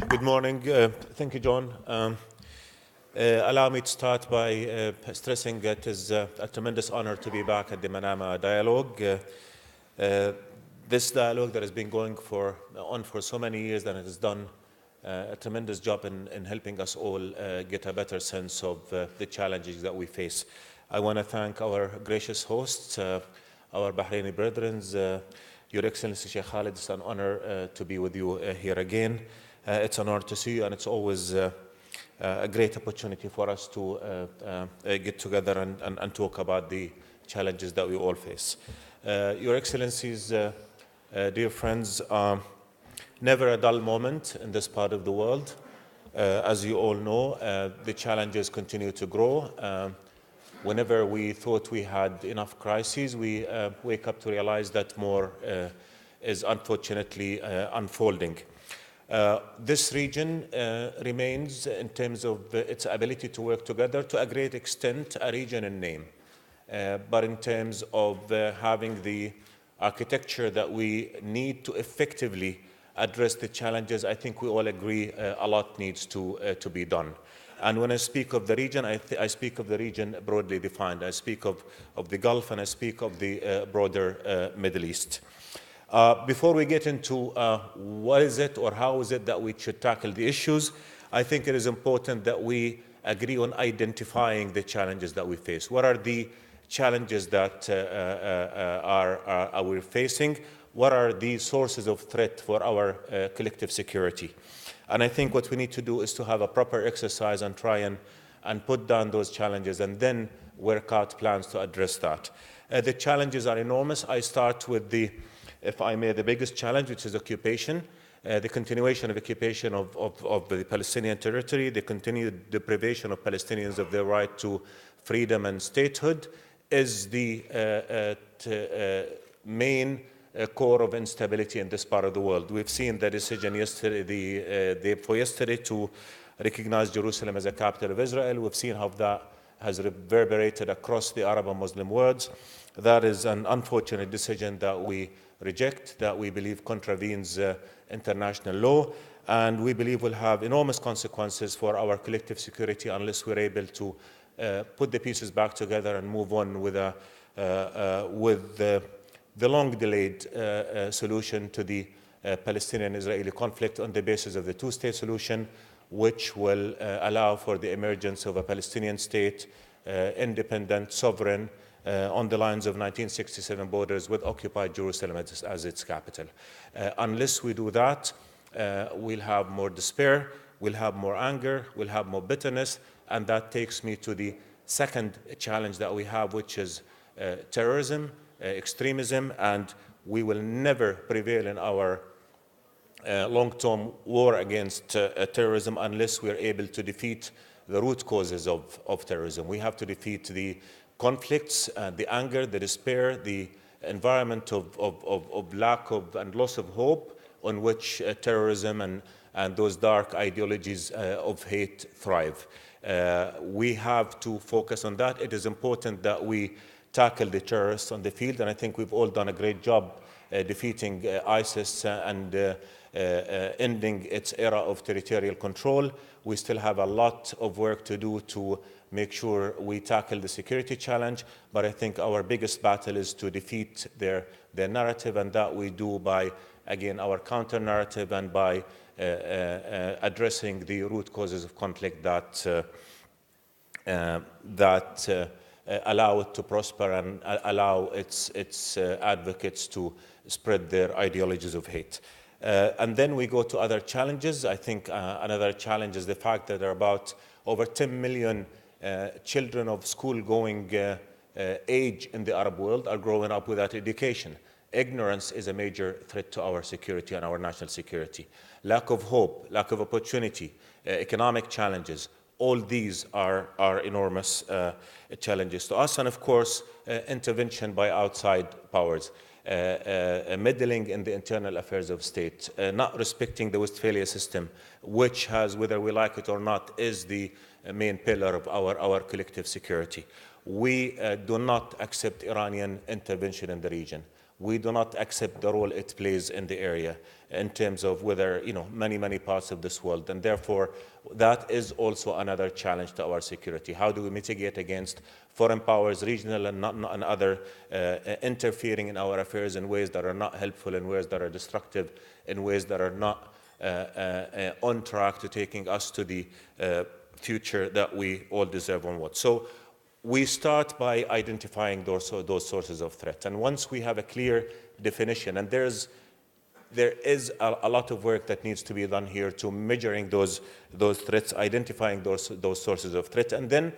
Good morning. Thank you, John. Allow me to start by stressing that it is a tremendous honor to be back at the Manama Dialogue. This dialogue that has been going on for so many years, and it has done a tremendous job in helping us all get a better sense of the challenges that we face. I want to thank our gracious hosts, our Bahraini brethren, Your Excellency Sheikh Khalid. It's an honor to be with you here again. It's an honor to see you, and it's always a great opportunity for us to get together and talk about the challenges that we all face. Your Excellencies, dear friends, never a dull moment in this part of the world. As you all know, the challenges continue to grow. Whenever we thought we had enough crises, we wake up to realize that more is unfortunately unfolding. This region remains, in terms of its ability to work together, to a great extent, a region in name. But in terms of having the architecture that we need to effectively address the challenges, I think we all agree a lot needs to be done. And when I speak of the region, I speak of the region broadly defined. I speak of the Gulf, and I speak of the broader Middle East. Before we get into what is it or how is it that we should tackle the issues, I think it is important that we agree on identifying the challenges that we face. What are the challenges that are we facing? What are the sources of threat for our collective security? And I think what we need to do is to have a proper exercise and try and put down those challenges and then work out plans to address that. The challenges are enormous. I start with if I may, the biggest challenge, which is occupation, the continuation of occupation of the Palestinian territory, the continued deprivation of Palestinians of their right to freedom and statehood is the main core of instability in this part of the world. We've seen the decision yesterday, the day before yesterday, to recognize Jerusalem as a capital of Israel. We've seen how that has reverberated across the Arab and Muslim worlds. That is an unfortunate decision that we reject, that we believe contravenes international law, and we believe will have enormous consequences for our collective security unless we're able to put the pieces back together and move on with the long-delayed solution to the Palestinian-Israeli conflict on the basis of the two-state solution, which will allow for the emergence of a Palestinian state, independent, sovereign, on the lines of 1967 borders with occupied Jerusalem as its capital. Unless we do that, we'll have more despair, we'll have more anger, we'll have more bitterness, and that takes me to the second challenge that we have, which is terrorism, extremism, and we will never prevail in our long-term war against terrorism unless we are able to defeat the root causes of terrorism. We have to defeat the conflicts, the anger, the despair, the environment of lack of and loss of hope on which terrorism and those dark ideologies of hate thrive. We have to focus on that. It is important that we tackle the terrorists on the field, and I think we've all done a great job defeating ISIS and ending its era of territorial control. We still have a lot of work to do to make sure we tackle the security challenge, but I think our biggest battle is to defeat their narrative, and that we do by, again, our counter-narrative and by addressing the root causes of conflict that allow it to prosper and allow its advocates to spread their ideologies of hate. And then we go to other challenges. I think another challenge is the fact that there are about over 10 million children of school-going age in the Arab world are growing up without education. Ignorance is a major threat to our security and our national security. Lack of hope, lack of opportunity, economic challenges, all these are enormous challenges to us. And of course, intervention by outside powers, meddling in the internal affairs of state, not respecting the Westphalia system, which has, whether we like it or not, is the main pillar of our collective security. We do not accept Iranian intervention in the region. we do not accept the role it plays in the area in terms of whether, many parts of this world. And therefore, that is also another challenge to our security. How do we mitigate against foreign powers, regional and other, interfering in our affairs in ways that are not helpful, in ways that are destructive, in ways that are not on track to taking us to the future that we all deserve and want. So we start by identifying those sources of threat. And once we have a clear definition, and there is a lot of work that needs to be done here to measuring those threats, identifying those sources of threat, and then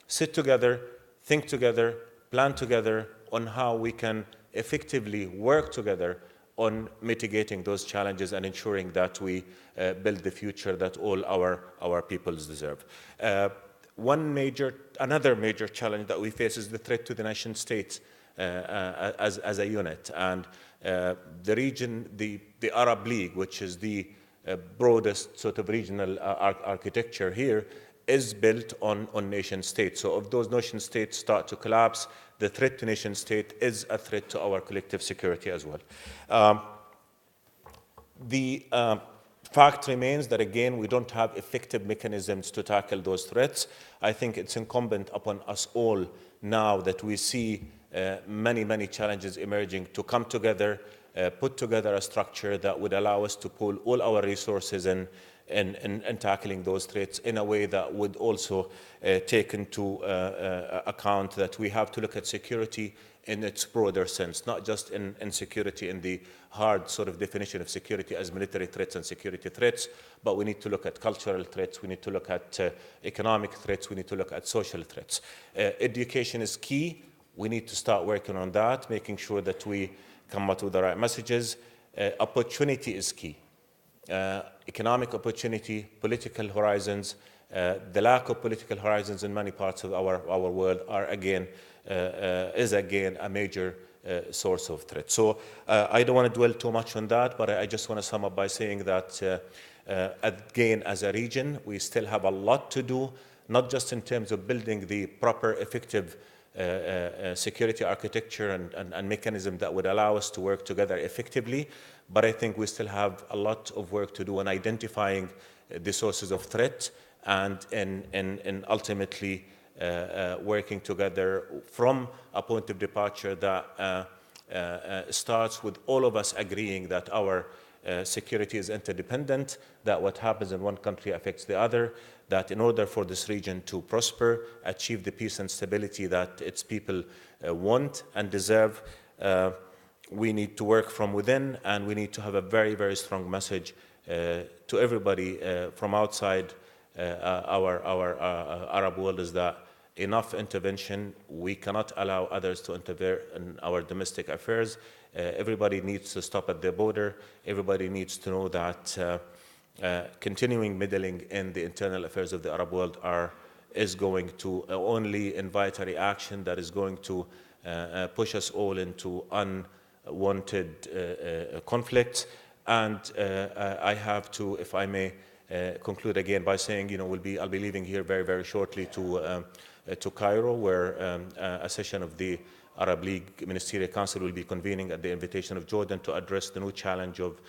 sit together, think together, plan together on how we can effectively work together on mitigating those challenges and ensuring that we build the future that all our peoples deserve. Another major challenge that we face is the threat to the nation state as a unit. And the region, the Arab League, which is the broadest sort of regional architecture here, is built on nation states. So if those nation states start to collapse, the threat to nation state is a threat to our collective security as well. The fact remains that, again, we don't have effective mechanisms to tackle those threats. I think it's incumbent upon us all now that we see many challenges emerging to come together, put together a structure that would allow us to pool all our resources in tackling those threats in a way that would also take into account that we have to look at security in its broader sense, not just in security in the hard sort of definition of security as military threats and security threats, but we need to look at cultural threats, we need to look at economic threats, we need to look at social threats. Education is key. We need to start working on that, making sure that we come up with the right messages. Opportunity is key. Economic opportunity, political horizons, the lack of political horizons in many parts of our world is again a major source of threat. So I don't want to dwell too much on that, but I just want to sum up by saying that again, as a region, we still have a lot to do, not just in terms of building the proper, effective security architecture and mechanism that would allow us to work together effectively, but I think we still have a lot of work to do in identifying the sources of threat and in ultimately working together from a point of departure that starts with all of us agreeing that our security is interdependent, that what happens in one country affects the other, that in order for this region to prosper, achieve the peace and stability that its people want and deserve, we need to work from within, and we need to have a very strong message to everybody from outside our Arab world, is that enough intervention. We cannot allow others to interfere in our domestic affairs. Everybody needs to stop at the border. Everybody needs to know that continuing meddling in the internal affairs of the Arab world is going to only invite a reaction that is going to push us all into unwanted conflicts. And I have to, if I may, conclude again by saying, I'll be leaving here very shortly to Cairo, where a session of the Arab League Ministerial Council will be convening at the invitation of Jordan to address the new challenge of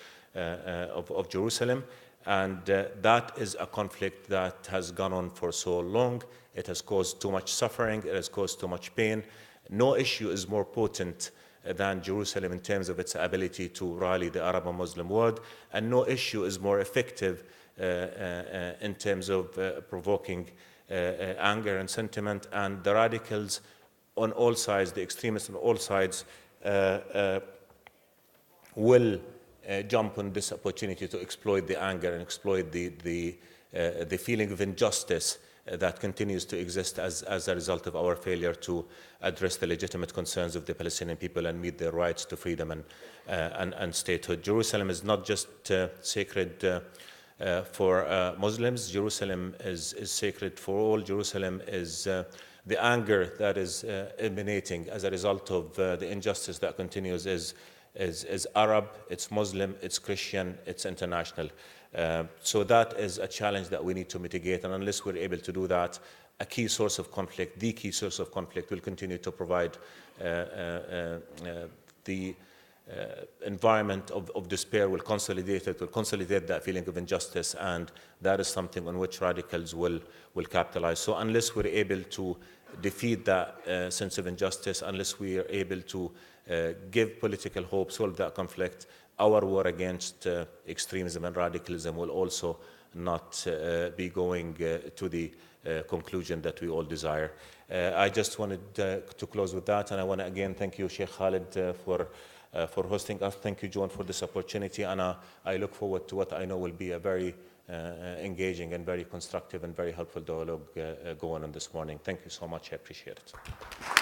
Jerusalem. And that is a conflict that has gone on for so long. It has caused too much suffering. It has caused too much pain. No issue is more potent than Jerusalem in terms of its ability to rally the Arab and Muslim world. And no issue is more effective in terms of provoking anger and sentiment. And the radicals on all sides, the extremists on all sides, will jump on this opportunity to exploit the anger and exploit the feeling of injustice that continues to exist as a result of our failure to address the legitimate concerns of the Palestinian people and meet their rights to freedom and statehood. Jerusalem is not just sacred for Muslims. Jerusalem is sacred for all. Jerusalem is the anger that is emanating as a result of the injustice that continues is Arab, it's Muslim, it's Christian, it's international. So that is a challenge that we need to mitigate, and unless we're able to do that, the key source of conflict will continue to provide the environment of despair will consolidate it, will consolidate that feeling of injustice, and that is something on which radicals will capitalize. So unless we're able to defeat that sense of injustice, unless we are able to give political hope, solve that conflict, our war against extremism and radicalism will also not be going to the conclusion that we all desire. I just wanted to close with that, and I want to again thank you, Sheikh Khalid, for hosting us. Thank you, John, for this opportunity, and I look forward to what I know will be a very engaging and very constructive and very helpful dialogue going on this morning. Thank you so much. I appreciate it.